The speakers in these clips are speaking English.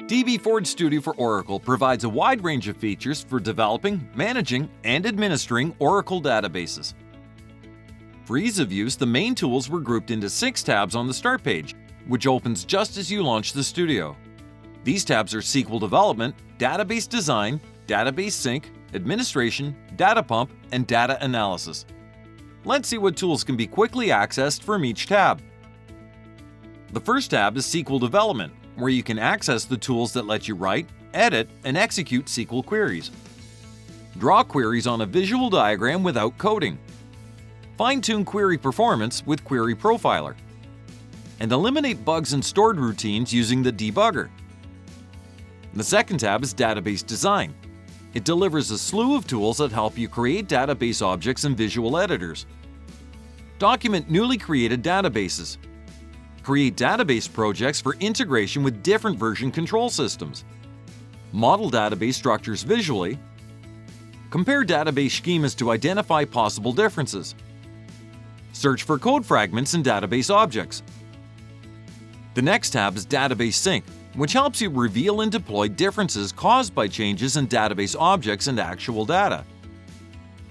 dbForge Studio for Oracle provides a wide range of features for developing, managing, and administering Oracle databases. For ease of use, the main tools were grouped into 6 tabs on the Start page, which opens just as you launch the Studio. These tabs are SQL Development, Database Design, Database Sync, Administration, Data Pump, and Data Analysis. Let's see what tools can be quickly accessed from each tab. The first tab is SQL Development, where you can access the tools that let you write, edit, and execute SQL queries. Draw queries on a visual diagram without coding. Fine-tune query performance with Query Profiler. And eliminate bugs and stored routines using the debugger. The second tab is Database Design. It delivers a slew of tools that help you create database objects in visual editors. Document newly created databases. Create database projects for integration with different version control systems. Model database structures visually. Compare database schemas to identify possible differences. Search for code fragments in database objects. The next tab is Database Sync, which helps you reveal and deploy differences caused by changes in database objects and actual data,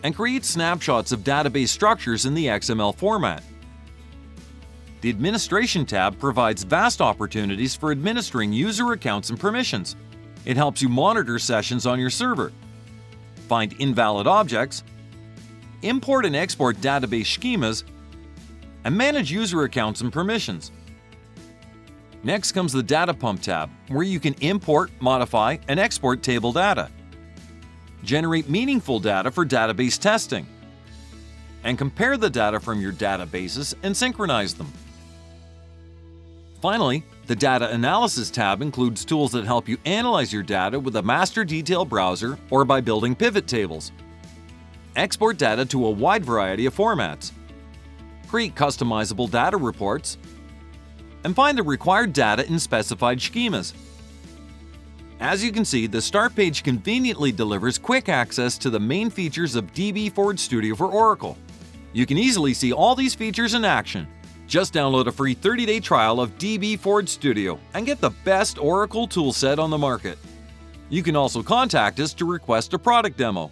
and create snapshots of database structures in the XML format. The Administration tab provides vast opportunities for administering user accounts and permissions. It helps you monitor sessions on your server, find invalid objects, import and export database schemas, and manage user accounts and permissions. Next comes the Data Pump tab, where you can import, modify, and export table data, generate meaningful data for database testing, and compare the data from your databases and synchronize them. Finally, the Data Analysis tab includes tools that help you analyze your data with a master detail browser or by building pivot tables. Export data to a wide variety of formats. Create customizable data reports, and find the required data in specified schemas. As you can see, the Start page conveniently delivers quick access to the main features of dbForge Studio for Oracle. You can easily see all these features in action. Just download a free 30-day trial of dbForge Studio and get the best Oracle toolset on the market. You can also contact us to request a product demo.